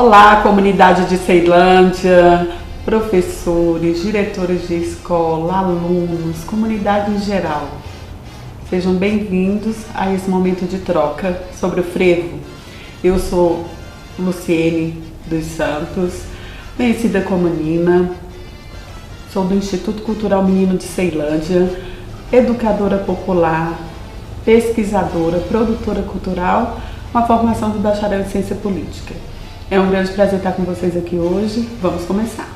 Olá, comunidade de Ceilândia, professores, diretores de escola, alunos, comunidade em geral. Sejam bem-vindos a esse momento de troca sobre o frevo. Eu sou Luciene dos Santos, conhecida como Nina, sou do Instituto Cultural Menino de Ceilândia, educadora popular, pesquisadora, produtora cultural, com a formação de bacharel em ciência política. É um grande prazer estar com vocês aqui hoje. Vamos começar.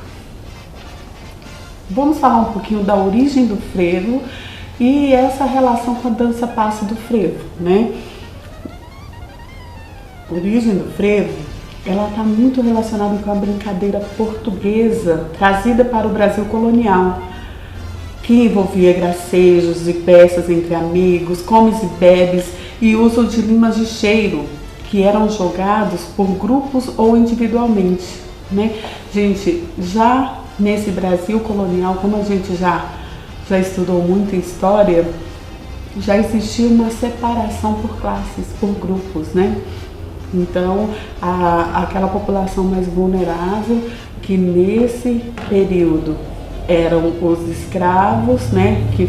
Vamos falar um pouquinho da origem do frevo e essa relação com a dança passo do frevo, né? A origem do frevo, ela está muito relacionada com a brincadeira portuguesa trazida para o Brasil colonial, que envolvia gracejos e peças entre amigos, comes e bebes e uso de limas de cheiro, que eram jogados por grupos ou individualmente, né? Gente, já nesse Brasil colonial, como a gente já estudou muito em história, já existia uma separação por classes, por grupos, né? Então, aquela população mais vulnerável, que nesse período eram os escravos, né, que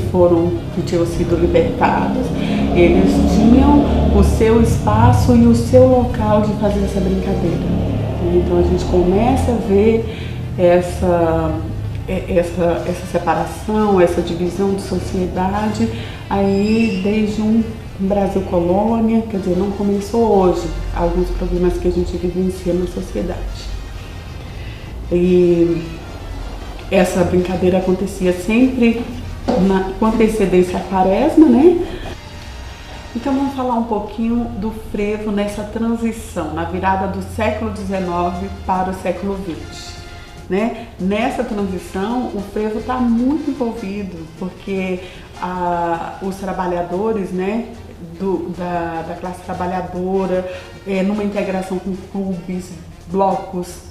tinham sido libertados, eles tinham o seu espaço e o seu local de fazer essa brincadeira. Então a gente começa a ver essa separação, essa divisão de sociedade aí desde um Brasil colônia, quer dizer, não começou hoje, alguns problemas que a gente vivencia na sociedade. E essa brincadeira acontecia sempre com antecedência à quaresma, né? Então vamos falar um pouquinho do frevo nessa transição, na virada do século XIX para o século XX. Né? Nessa transição, o frevo está muito envolvido, porque os trabalhadores, né, da classe trabalhadora, numa integração com clubes, blocos,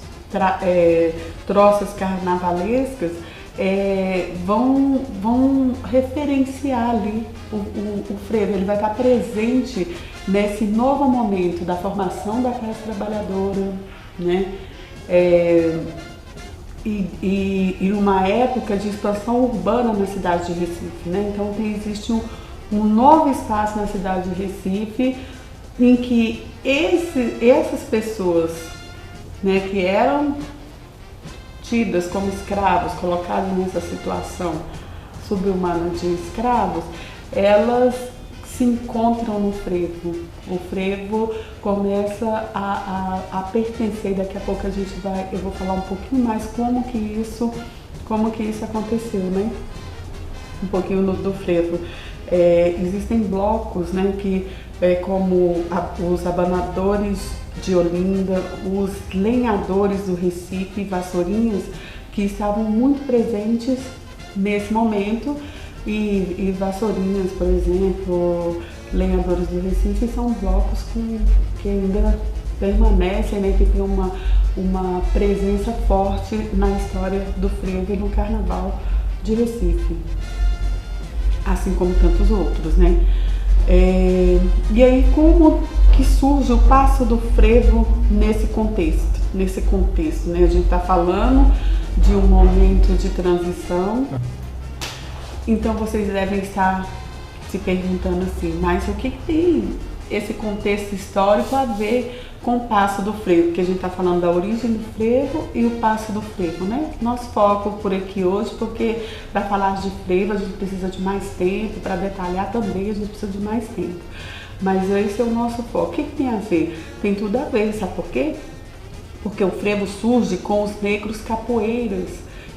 troças carnavalescas, vão referenciar ali o frevo. Ele vai estar presente nesse novo momento da formação da classe trabalhadora, né? E uma época de expansão urbana na cidade de Recife, né? Então existe um novo espaço na cidade de Recife em que essas pessoas, né, que eram tidas como escravos, colocadas nessa situação subhumana de escravos, elas se encontram no frevo. O frevo começa a pertencer. Daqui a pouco eu vou falar um pouquinho mais como que isso aconteceu, né? Um pouquinho do frevo. Existem blocos, né, que como os abanadores de Olinda, os lenhadores do Recife, Vassourinhas, que estavam muito presentes nesse momento, e Vassourinhas, por exemplo, lenhadores do Recife, são blocos que ainda permanecem, né, que tem uma presença forte na história do frevo e no carnaval de Recife, assim como tantos outros, né? E aí, como que surge o passo do frevo nesse contexto, né? A gente está falando de um momento de transição, então vocês devem estar se perguntando assim, mas o que tem esse contexto histórico a ver com o passo do frevo? Porque a gente está falando da origem do frevo e o passo do frevo, né? Nosso foco por aqui hoje, porque para falar de frevo a gente precisa de mais tempo, para detalhar também a gente precisa de mais tempo. Mas esse é o nosso foco. O que tem a ver? Tem tudo a ver, sabe por quê? Porque o frevo surge com os negros capoeiras,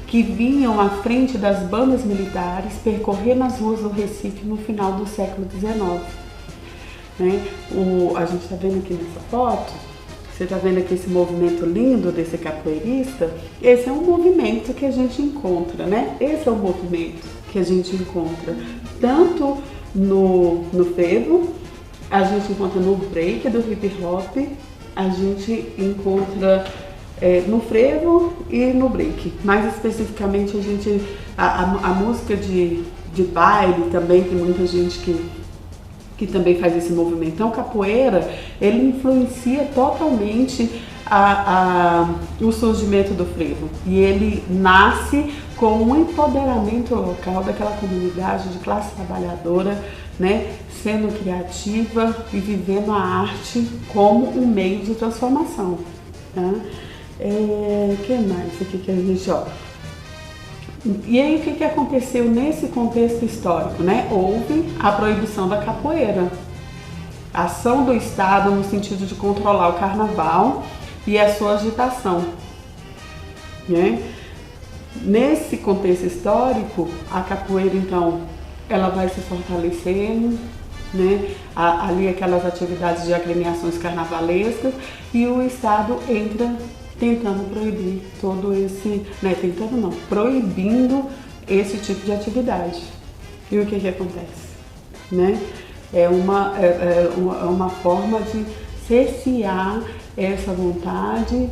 que vinham à frente das bandas militares percorrer nas ruas do Recife no final do século XIX. Né? A gente está vendo aqui nessa foto, você está vendo aqui esse movimento lindo desse capoeirista? Esse é um movimento que a gente encontra, né? Esse é o movimento que a gente encontra tanto no frevo, a gente encontra no break do hip hop, a gente encontra no frevo e no break. Mais especificamente, a música de baile também, tem muita gente que também faz esse movimento. Então, capoeira, ele influencia totalmente o surgimento do frevo. E ele nasce com um empoderamento local daquela comunidade de classe trabalhadora, né, sendo criativa e vivendo a arte como um meio de transformação. Tá? Que mais aqui que a gente, ó. E aí o que aconteceu nesse contexto histórico, né? Houve a proibição da capoeira, a ação do Estado no sentido de controlar o carnaval e a sua agitação, né? Nesse contexto histórico, a capoeira então ela vai se fortalecendo, né? Ali aquelas atividades de agremiações carnavalescas, e o Estado entra tentando proibir todo esse, né, tentando não, proibindo esse tipo de atividade. E o que acontece? Né? É uma forma de cercear essa vontade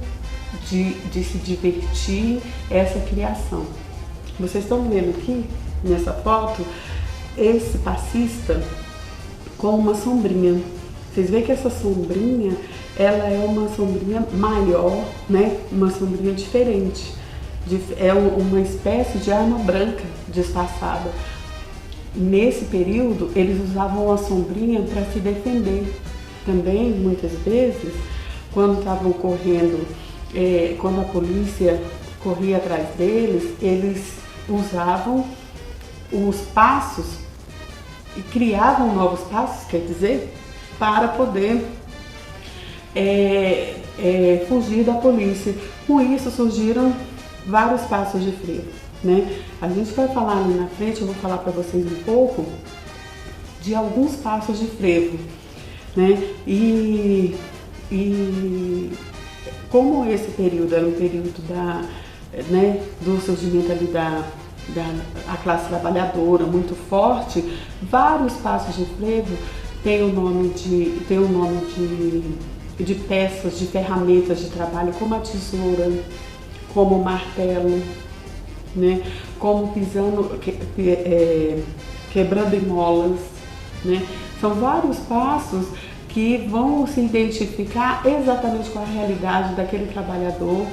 de se divertir, essa criação. Vocês estão vendo aqui, nessa foto, esse passista com uma sombrinha. Vocês veem que essa sombrinha, ela é uma sombrinha maior, né? Uma sombrinha diferente. É uma espécie de arma branca disfarçada. Nesse período, eles usavam a sombrinha para se defender. Também, muitas vezes, quando estavam correndo, quando a polícia corria atrás deles, eles usavam os passos e criavam novos passos, quer dizer, para poder fugir da polícia. Com isso surgiram vários passos de frevo, né? A gente vai falar ali na frente, eu vou falar para vocês um pouco de alguns passos de frevo, né? E como esse período era um período do surgimento ali da classe trabalhadora muito forte, vários passos de frevo tem o nome de peças, de ferramentas de trabalho, como a tesoura, como o martelo, né? Como pisando, quebrando molas, né? São vários passos que vão se identificar exatamente com a realidade daquele trabalhador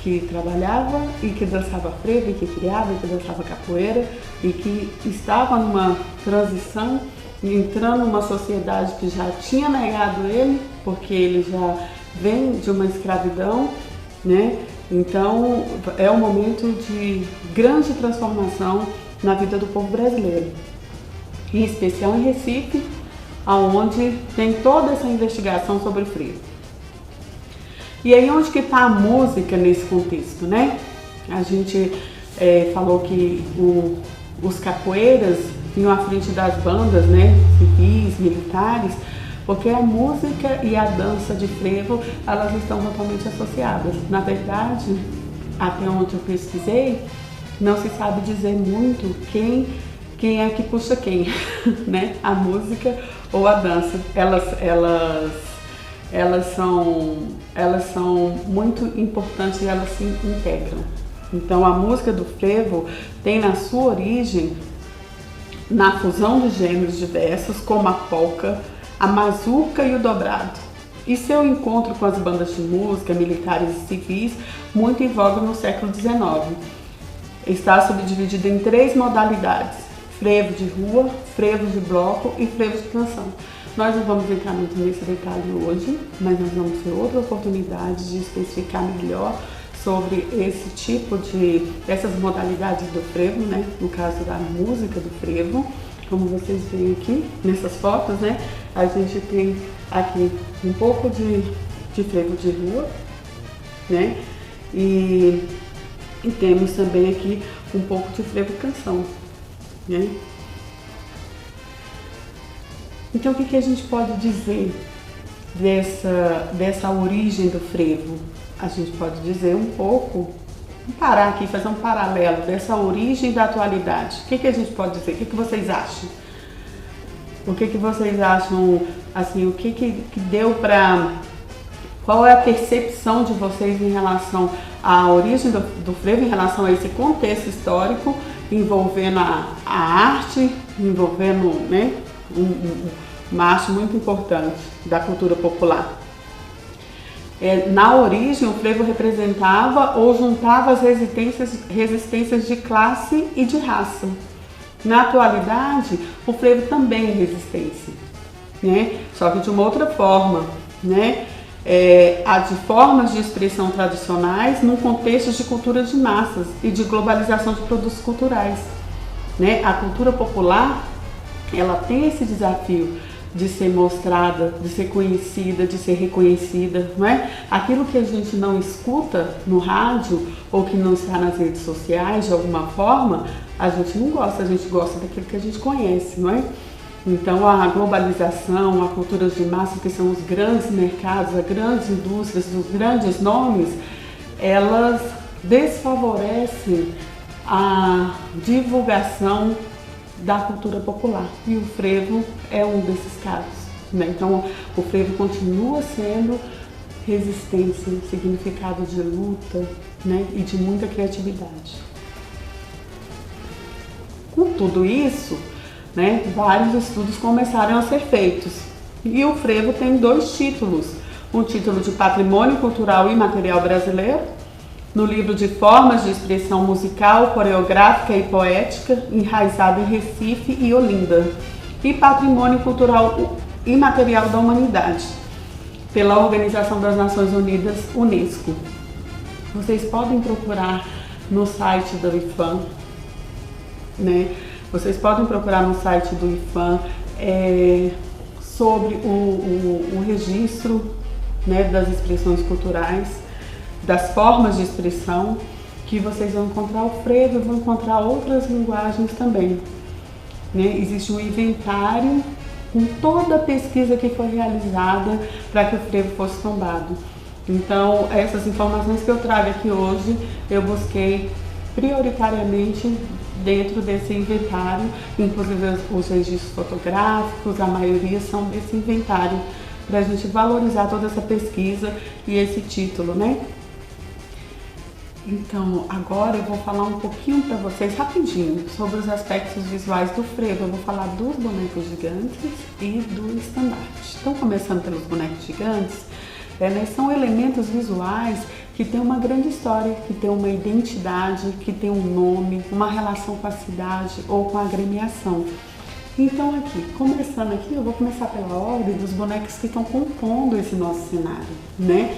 que trabalhava e que dançava frevo, e que criava e que dançava capoeira, e que estava numa transição, entrando numa sociedade que já tinha negado ele, porque ele já vem de uma escravidão, né? Então é um momento de grande transformação na vida do povo brasileiro, em especial em Recife, onde tem toda essa investigação sobre o frevo. E aí onde que está a música nesse contexto, né? A gente falou que os capoeiras vinham à frente das bandas, né, civis, militares, porque a música e a dança de frevo, elas estão totalmente associadas. Na verdade, até onde eu pesquisei, não se sabe dizer muito quem é que puxa quem, né? A música ou a dança. Elas são muito importantes e elas se integram. Então a música do frevo tem na sua origem na fusão de gêneros diversos, como a polca, a mazurca e o dobrado, e seu encontro com as bandas de música, militares e civis, muito em voga no século XIX. Está subdividido em 3 modalidades: frevo de rua, frevo de bloco e frevo de canção. Nós não vamos entrar muito nesse detalhe hoje, mas nós vamos ter outra oportunidade de especificar melhor sobre essas modalidades do frevo, né? No caso da música do frevo, como vocês veem aqui nessas fotos, né? A gente tem aqui um pouco de frevo de rua, né? E temos também aqui um pouco de frevo canção, né? Então o que a gente pode dizer dessa origem do frevo? A gente pode dizer um pouco, parar aqui, fazer um paralelo dessa origem da atualidade. O que a gente pode dizer? O que vocês acham? O que vocês acham, assim, o que deu para... Qual é a percepção de vocês em relação à origem do frevo, em relação a esse contexto histórico, envolvendo a arte, envolvendo, né, uma arte muito importante da cultura popular? Na origem, o frevo representava ou juntava as resistências de classe e de raça. Na atualidade, o frevo também é resistência, né? Só que de uma outra forma, né? Há de formas de expressão tradicionais num contexto de cultura de massas e de globalização de produtos culturais, né? A cultura popular, ela tem esse desafio de ser mostrada, de ser conhecida, de ser reconhecida, não é? Aquilo que a gente não escuta no rádio ou que não está nas redes sociais de alguma forma, a gente não gosta, a gente gosta daquilo que a gente conhece, não é? Então a globalização, a cultura de massa, que são os grandes mercados, as grandes indústrias, os grandes nomes, elas desfavorecem a divulgação da cultura popular, e o frevo é um desses casos, né? Então o frevo continua sendo resistência, significado de luta, né? E de muita criatividade. Com tudo isso, né, vários estudos começaram a ser feitos, e o frevo tem 2 títulos: um título de Patrimônio Cultural Imaterial Brasileiro, no livro de Formas de Expressão Musical, Coreográfica e Poética, enraizado em Recife e Olinda, e Patrimônio Cultural Imaterial da Humanidade, pela Organização das Nações Unidas, Unesco. Vocês podem procurar no site do IPHAN, né? Vocês podem procurar no site do IPHAN sobre o registro, né, das expressões culturais, das formas de expressão, que vocês vão encontrar o frevo e vão encontrar outras linguagens também, né? Existe um inventário com toda a pesquisa que foi realizada para que o frevo fosse tombado. Então, essas informações que eu trago aqui hoje, eu busquei prioritariamente dentro desse inventário, inclusive os registros fotográficos, a maioria são desse inventário, para a gente valorizar toda essa pesquisa e esse título, né? Então, agora eu vou falar um pouquinho para vocês rapidinho sobre os aspectos visuais do frevo. Eu vou falar dos bonecos gigantes e do estandarte. Então, começando pelos bonecos gigantes, eles são elementos visuais que têm uma grande história, que têm uma identidade, que têm um nome, uma relação com a cidade ou com a agremiação. Então aqui, começando aqui, eu vou começar pela ordem dos bonecos que estão compondo esse nosso cenário, né?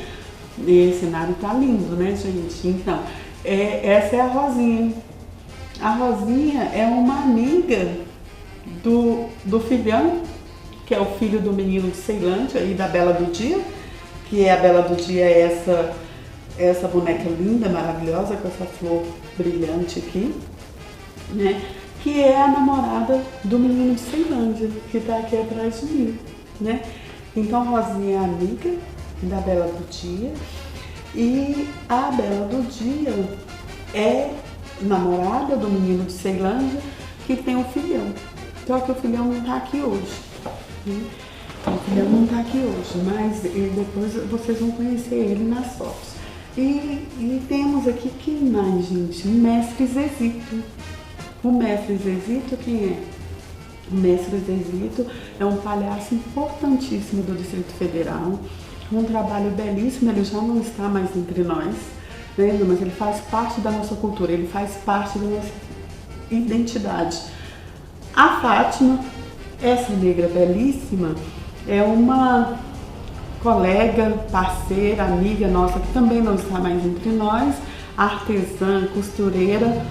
E esse cenário tá lindo, né, gente? Então, essa é a Rosinha. A Rosinha é uma amiga do filhão, que é o filho do menino de Ceilândia e da Bela do Dia, que é a Bela do Dia, essa boneca linda, maravilhosa, com essa flor brilhante aqui, né? Que é a namorada do menino de Ceilândia, que está aqui atrás de mim, né? Então a Rosinha é amiga da Bela do Dia, e a Bela do Dia é namorada do menino de Ceilândia, que tem um filhão. Só que o filhão não está aqui hoje, né? O filhão não está aqui hoje, mas depois vocês vão conhecer ele nas fotos. E temos aqui quem mais, gente? O Mestre Zezito. O Mestre Zezito, quem é? O Mestre Zezito é um palhaço importantíssimo do Distrito Federal, um trabalho belíssimo. Ele já não está mais entre nós, né? Mas ele faz parte da nossa cultura, ele faz parte da nossa identidade. A Fátima, essa negra belíssima, é uma colega, parceira, amiga nossa, que também não está mais entre nós, artesã, costureira,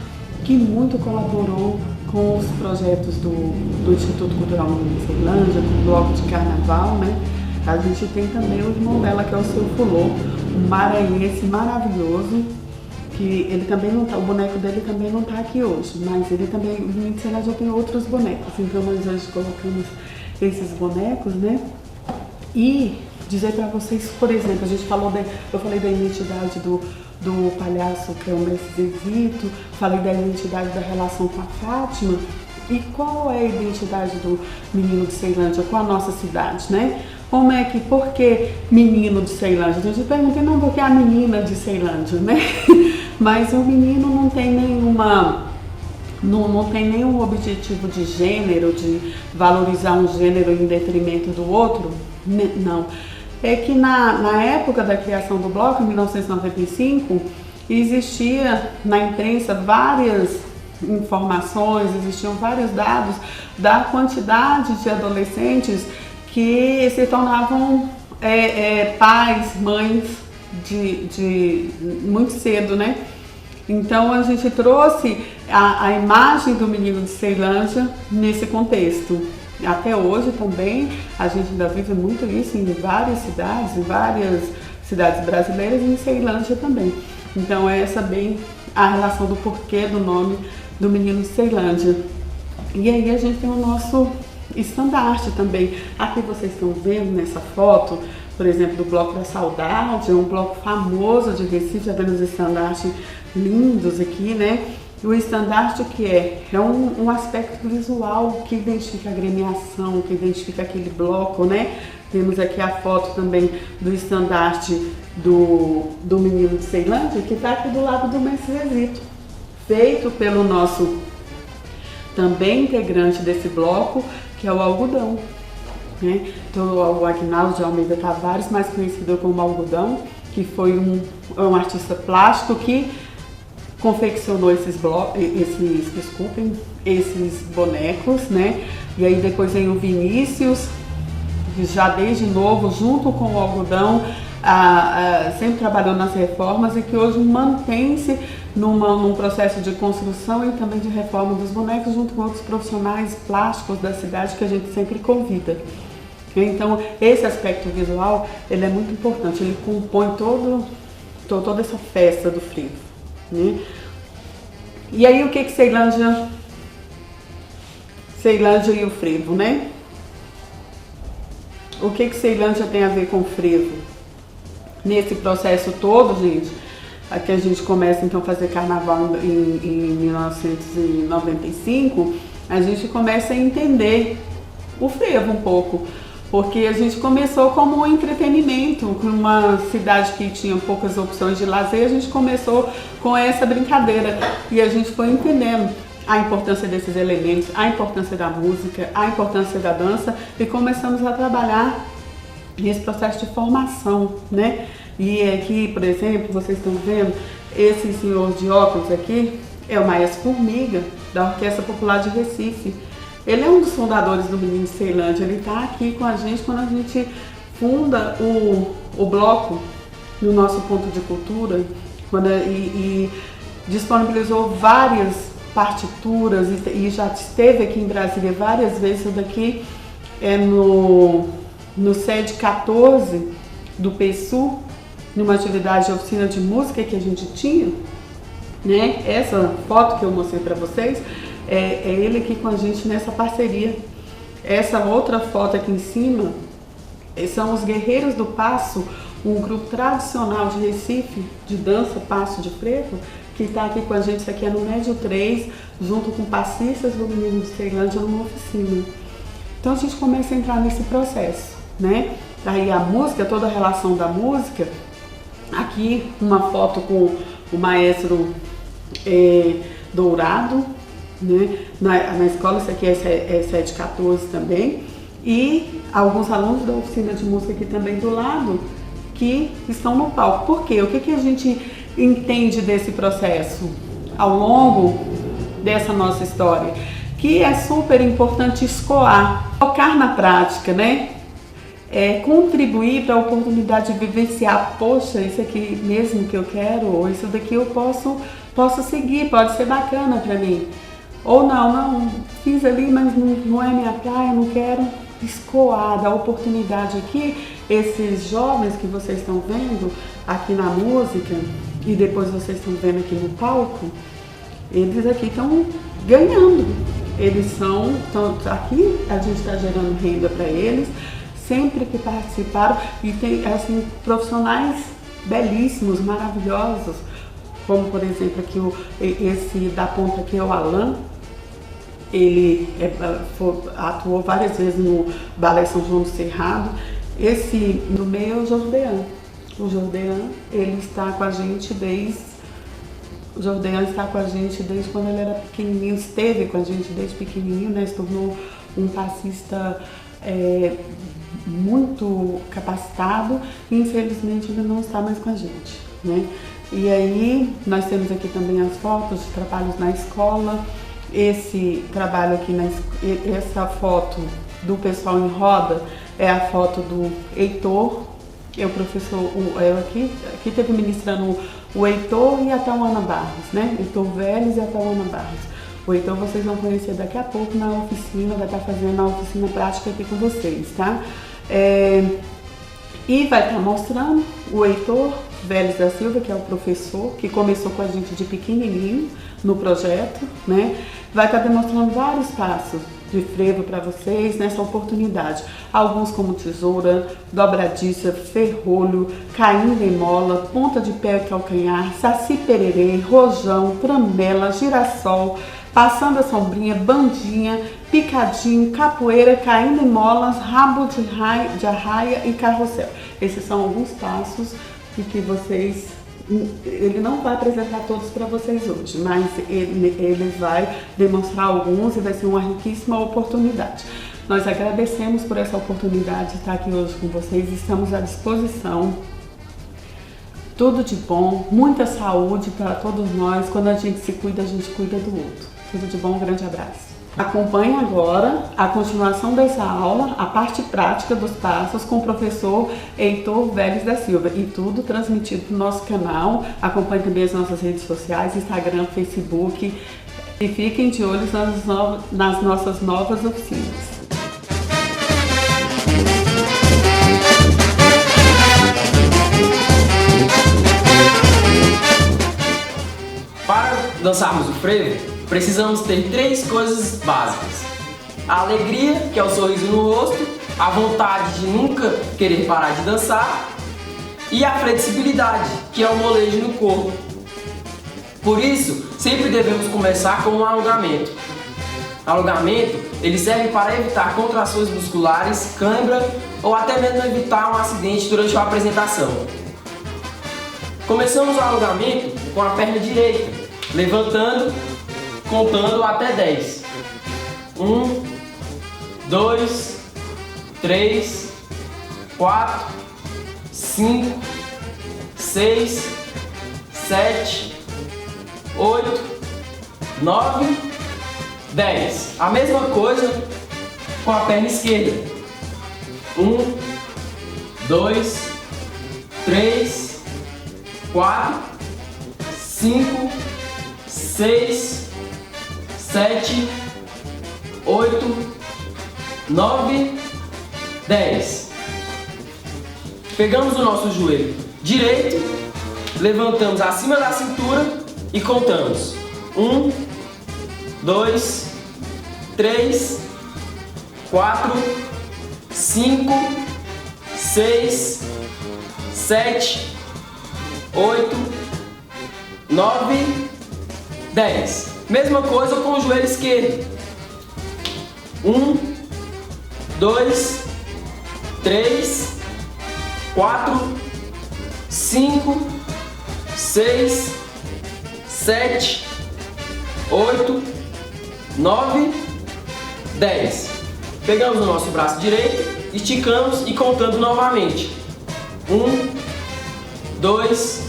que muito colaborou com os projetos do Instituto Cultural de Ceilândia, do Bloco de Carnaval, né? A gente tem também o irmão dela, que é o Seu Fulô, um maranhense maravilhoso, que ele também não tá, o boneco dele também não está aqui hoje, mas ele também, o menino de Ceilândia já tem outros bonecos, então nós hoje colocamos esses bonecos, né? E dizer para vocês, por exemplo, eu falei da identidade do palhaço, que é o Mestre Zezito, falei da identidade da relação com a Fátima, e qual é a identidade do menino de Ceilândia com a nossa cidade, né? Por que menino de Ceilândia? A gente pergunta, não, porque é a menina de Ceilândia, né? Mas o menino não tem nenhum objetivo de gênero, de valorizar um gênero em detrimento do outro, não. é que na época da criação do bloco, em 1995, existia na imprensa várias informações, existiam vários dados da quantidade de adolescentes que se tornavam pais, mães de muito cedo, né? Então a gente trouxe a imagem do menino de Ceilândia nesse contexto. Até hoje também a gente ainda vive muito isso em várias cidades brasileiras e em Ceilândia também. Então é essa bem a relação do porquê do nome do menino de Ceilândia. E aí a gente tem o nosso estandarte também. Aqui vocês estão vendo nessa foto, por exemplo, do Bloco da Saudade, é um bloco famoso de Recife, já vendo os estandartes lindos aqui, né? O estandarte que é um aspecto visual que identifica a agremiação, que identifica aquele bloco, né? Temos aqui a foto também do estandarte do menino de Ceilândia, que está aqui do lado do Mestre, feito pelo nosso também integrante desse bloco, que é o Algodão, né? Então, o Agnaldo de Almeida Tavares, mais conhecido como Algodão, que foi um artista plástico que confeccionou esses bonecos, né? E aí depois vem o Vinícius, que já desde novo, junto com o Algodão, sempre trabalhou nas reformas e que hoje mantém-se num processo de construção e também de reforma dos bonecos, junto com outros profissionais plásticos da cidade que a gente sempre convida. Então, esse aspecto visual, ele é muito importante, ele compõe toda essa festa do frevo, né? E aí, o que Ceilândia e o frevo, né? O que Ceilândia tem a ver com o frevo? Nesse processo todo, gente, aqui a gente começa então a fazer carnaval em 1995, a gente começa a entender o frevo um pouco, porque a gente começou como um entretenimento, uma cidade que tinha poucas opções de lazer, a gente começou com essa brincadeira e a gente foi entendendo a importância desses elementos, a importância da música, a importância da dança e começamos a trabalhar nesse processo de formação, né? E aqui, por exemplo, vocês estão vendo, esse senhor de óculos aqui é o Maestro Formiga, da Orquestra Popular de Recife. Ele é um dos fundadores do Menino de Ceilândia, ele está aqui com a gente quando a gente funda o bloco no nosso ponto de cultura e disponibilizou várias partituras e já esteve aqui em Brasília várias vezes. Isso daqui é no sede 14 do PSU, numa atividade de oficina de música que a gente tinha, né? Essa foto que eu mostrei para vocês é ele aqui com a gente nessa parceria. Essa outra foto aqui em cima são os Guerreiros do Passo, um grupo tradicional de Recife, de dança Passo de Frevo, que está aqui com a gente. Isso aqui é no Médio 3, junto com passistas do Menino de Ceilândia numa oficina. Então a gente começa a entrar nesse processo, né? Daí a música, toda a relação da música. Aqui uma foto com o maestro Dourado, né? Na escola, isso aqui é sede 14 também. E alguns alunos da oficina de música aqui também do lado, que estão no palco. Por quê? O que a gente entende desse processo ao longo dessa nossa história? Que é super importante escoar, tocar na prática, né? Contribuir para a oportunidade de vivenciar. Poxa, isso aqui mesmo que eu quero, ou isso daqui eu posso seguir, pode ser bacana para mim. Ou não, fiz ali, mas não é minha praia, não quero. Escoar, dar oportunidade aqui. Esses jovens que vocês estão vendo aqui na música e depois vocês estão vendo aqui no palco, eles aqui estão ganhando. Eles aqui a gente está gerando renda para eles, sempre que participaram, e tem assim, profissionais belíssimos, maravilhosos, como por exemplo aqui esse da ponta aqui é o Alan. Ele atuou várias vezes no Balé São João do Cerrado. Esse no meio é o Jordean. O Jordean, ele está com a gente desde quando ele era pequenininho, esteve com a gente desde pequenininho, né? Se tornou um passista muito capacitado e infelizmente ele não está mais com a gente, né? E aí nós temos aqui também as fotos de trabalhos na escola. Esse trabalho aqui, essa foto do pessoal em roda é a foto do Heitor, é o professor, aqui teve ministrando o Heitor e a Tauana Barros, né? Heitor Vélez e a Tauana Barros. O Heitor vocês vão conhecer daqui a pouco na oficina, vai estar fazendo a oficina prática aqui com vocês, tá? E vai estar mostrando o Heitor Vélez da Silva, que é o professor que começou com a gente de pequenininho no projeto, né? Vai estar demonstrando vários passos de frevo para vocês nessa oportunidade. Alguns como tesoura, dobradiça, ferrolho, caindo em mola, ponta de pé e calcanhar, saci pererê, rojão, tramela, girassol, passando a sombrinha, bandinha, picadinho, capoeira, caindo em molas, rabo de arraia e carrossel. Esses são alguns passos que vocês... Ele não vai apresentar todos para vocês hoje, mas ele vai demonstrar alguns e vai ser uma riquíssima oportunidade. Nós agradecemos por essa oportunidade de estar aqui hoje com vocês, estamos à disposição. Tudo de bom, muita saúde para todos nós. Quando a gente se cuida, a gente cuida do outro. Tudo de bom, um grande abraço. Acompanhe agora a continuação dessa aula, a parte prática dos passos com o professor Heitor Vélez da Silva e tudo transmitido no nosso canal. Acompanhe também as nossas redes sociais, Instagram, Facebook e fiquem de olho nas nossas novas oficinas. Para dançarmos o frevo, precisamos ter 3 coisas básicas: a alegria, que é o sorriso no rosto, a vontade de nunca querer parar de dançar e a flexibilidade, que é o molejo no corpo. Por isso, sempre devemos começar com um alongamento. Alongamento, ele serve para evitar contrações musculares, cãibra ou até mesmo evitar um acidente durante a apresentação. Começamos o alongamento com a perna direita, levantando, contando até 10. 1, 2, 3, 4, 5, 6, 7, 8, 9, 10. A mesma coisa com a perna esquerda. 1, 2, 3, 4, 5, 6, 7, 8, 9, 10. Pegamos o nosso joelho direito, levantamos acima da cintura e contamos. 1, 2, 3, 4, 5, 6, 7, 8, 9, 10. Mesma coisa com o joelho esquerdo. 1, 2, 3, 4, 5, 6, 7, 8, 9, 10. Pegamos o nosso braço direito, esticamos e contando novamente. 1, 2,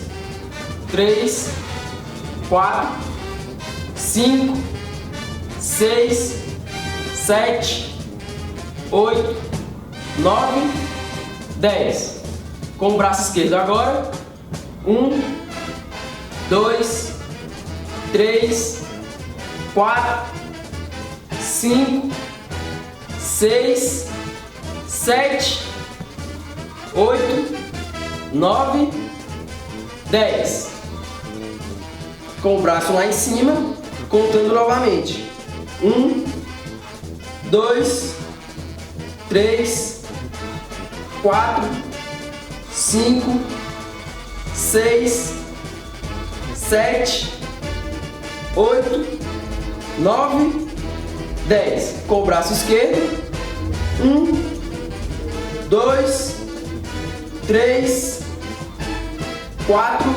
3, 4, 5, 6, 7, 8, 9, 10. Com o braço esquerdo agora. 1, 2, 3, 4, 5, 6, 7, 8, 9, 10. Com o braço lá em cima, contando novamente. 1, 2, 3, 4, 5, 6, 7, 8, 9, 10. Com o braço esquerdo. 1, 2, 3, 4,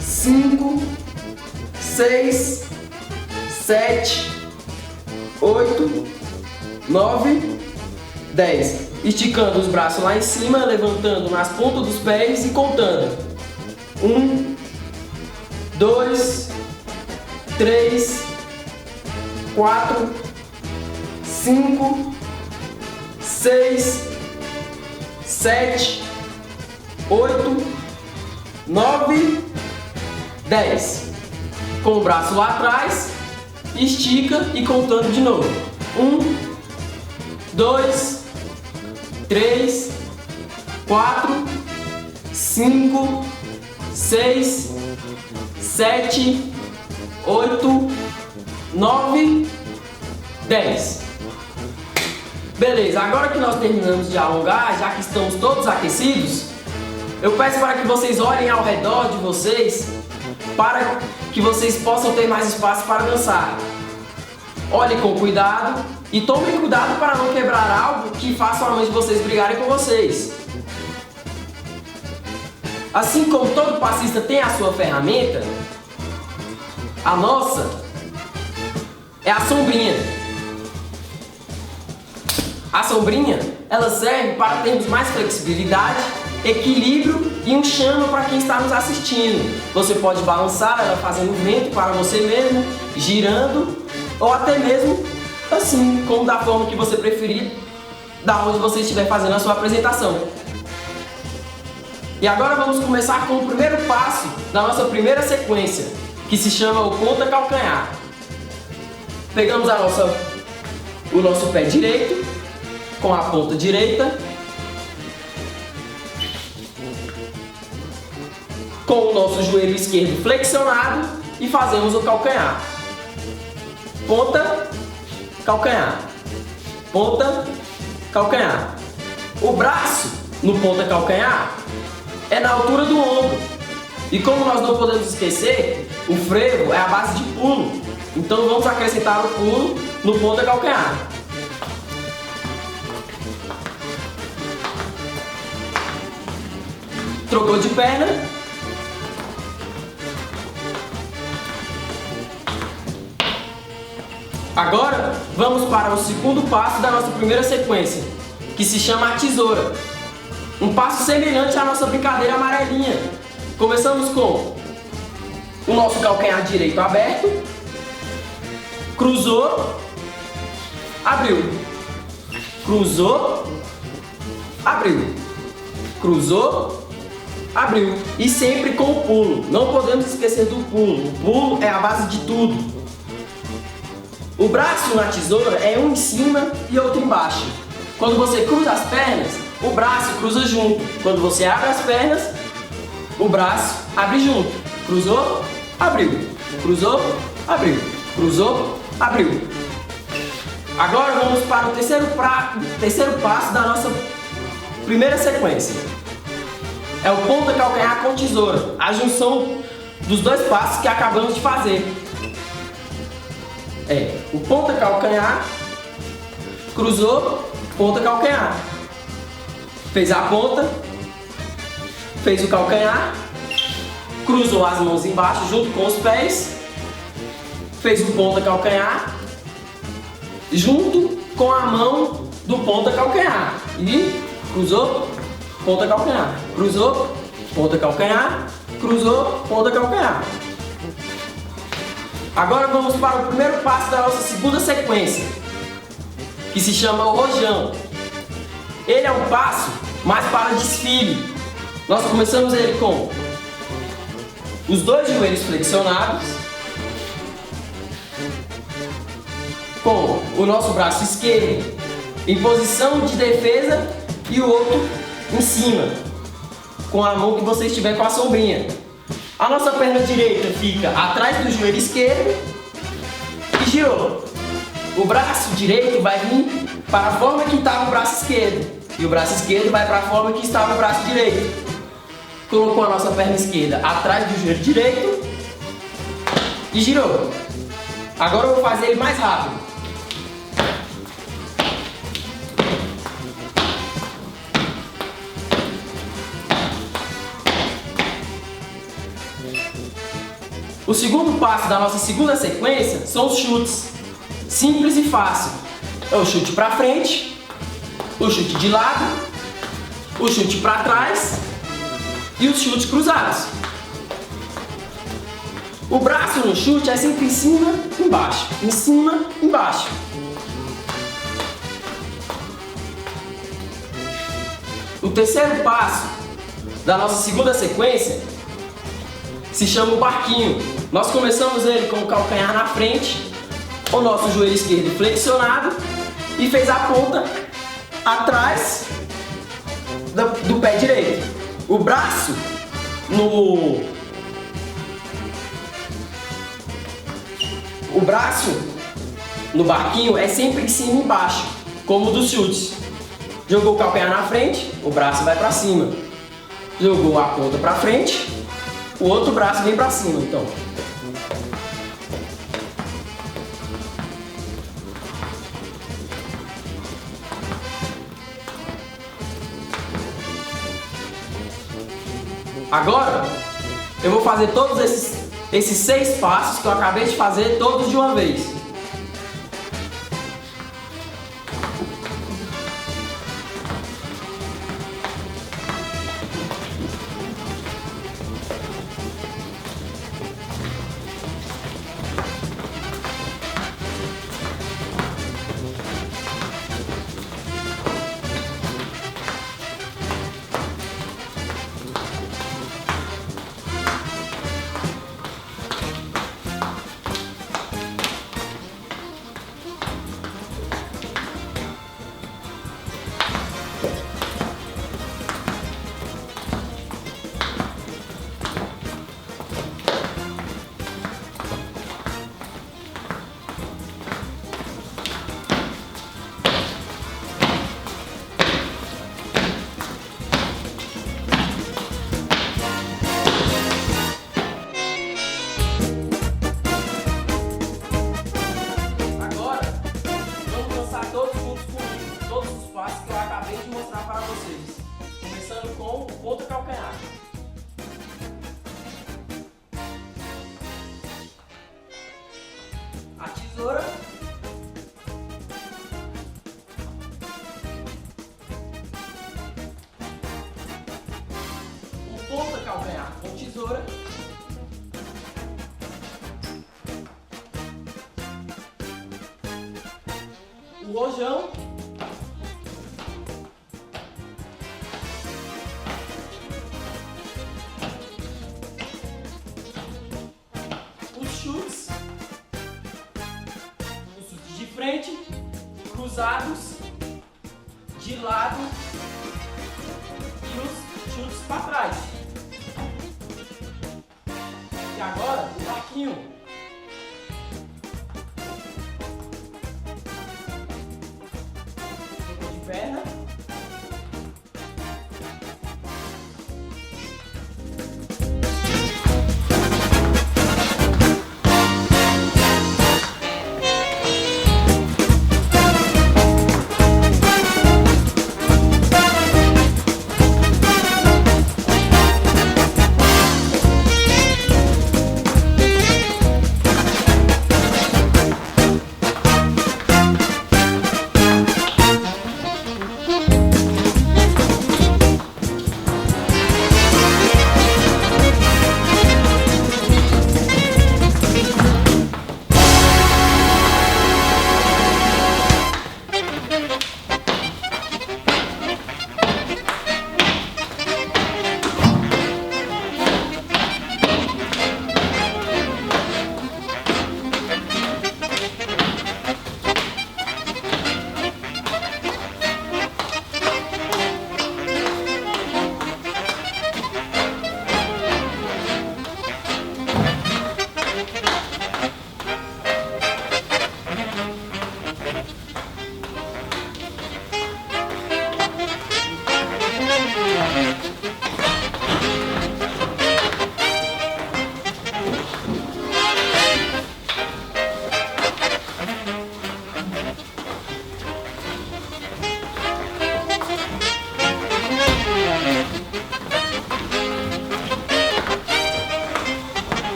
5, 6, 7, 8, 9, 10. Esticando os braços lá em cima, levantando nas pontas dos pés e contando. 1, 2, 3, 4, 5, 6, 7, 8, 9, 10. Com o braço lá atrás, estica e contando de novo. 1, 2, 3, 4, 5, 6, 7, 8, 9, 10. Beleza, agora que nós terminamos de alongar, já que estamos todos aquecidos, eu peço para que vocês olhem ao redor de vocês para que vocês possam ter mais espaço para dançar. Olhem com cuidado e tomem cuidado para não quebrar algo que faça a mãe de vocês brigarem com vocês. Assim como todo passista tem a sua ferramenta, a nossa é a sombrinha. A sombrinha, ela serve para termos mais flexibilidade, equilíbrio e um chama para quem está nos assistindo. Você pode balançar ela fazendo vento para você mesmo, girando, ou até mesmo assim, como da forma que você preferir, da onde você estiver fazendo a sua apresentação. E agora vamos começar com o primeiro passo da nossa primeira sequência, que se chama o ponta calcanhar. Pegamos o nosso pé direito com a ponta direita, com o nosso joelho esquerdo flexionado e fazemos o calcanhar. Ponta, calcanhar. Ponta, calcanhar. O braço no ponta calcanhar é na altura do ombro. E como nós não podemos esquecer, o frevo é a base de pulo. Então vamos acrescentar o pulo no ponta calcanhar. Trocou de perna. Agora vamos para o segundo passo da nossa primeira sequência, que se chama a tesoura. Um passo semelhante à nossa brincadeira amarelinha. Começamos com o nosso calcanhar direito aberto, cruzou, abriu, cruzou, abriu, cruzou, abriu. E sempre com o pulo, não podemos esquecer do pulo. O pulo é a base de tudo. O braço na tesoura é um em cima e outro embaixo. Quando você cruza as pernas, o braço cruza junto. Quando você abre as pernas, o braço abre junto. Cruzou, abriu. Cruzou, abriu. Cruzou, abriu. Agora vamos para o terceiro passo da nossa primeira sequência. É o ponta calcanhar com tesoura. A junção dos dois passos que acabamos de fazer. É o ponta calcanhar, cruzou, ponta calcanhar. Fez a ponta, fez o calcanhar, cruzou as mãos embaixo junto com os pés, fez o ponta calcanhar, junto com a mão do ponta calcanhar. E cruzou, ponta calcanhar. Cruzou, ponta calcanhar. Cruzou, ponta calcanhar. Agora vamos para o primeiro passo da nossa segunda sequência, que se chama o rojão. Ele é um passo mais para desfile. Nós começamos ele com os dois joelhos flexionados, com o nosso braço esquerdo em posição de defesa e o outro em cima, com a mão que você estiver com a sombrinha. A nossa perna direita fica atrás do joelho esquerdo e girou. O braço direito vai vir para a forma que estava o braço esquerdo e o braço esquerdo vai para a forma que estava o braço direito. Colocou a nossa perna esquerda atrás do joelho direito e girou. Agora eu vou fazer ele mais rápido. O segundo passo da nossa segunda sequência são os chutes. Simples e fácil. É o chute para frente, o chute de lado, o chute para trás e os chutes cruzados. O braço no chute é sempre em cima, embaixo, em cima, embaixo. O terceiro passo da nossa segunda sequência se chama o barquinho. Nós começamos ele com o calcanhar na frente, o nosso joelho esquerdo flexionado e fez a ponta atrás do pé direito. O braço no barquinho é sempre em cima e embaixo, como o dos chutes. Jogou o calcanhar na frente, o braço vai para cima. Jogou a ponta para frente, o outro braço vem para cima, então. Agora, eu vou fazer todos esses 6 passos que eu acabei de fazer, todos de uma vez. Começando com o ponta calcanhar. A tesoura. O ponta calcanhar com tesoura. O rojão. Chutes de frente, cruzados, de lado e os chutes para trás. E agora o barquinho. De perna.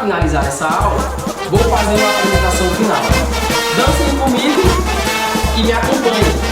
finalizar essa aula, vou fazer uma apresentação final. Dancem comigo e me acompanhem.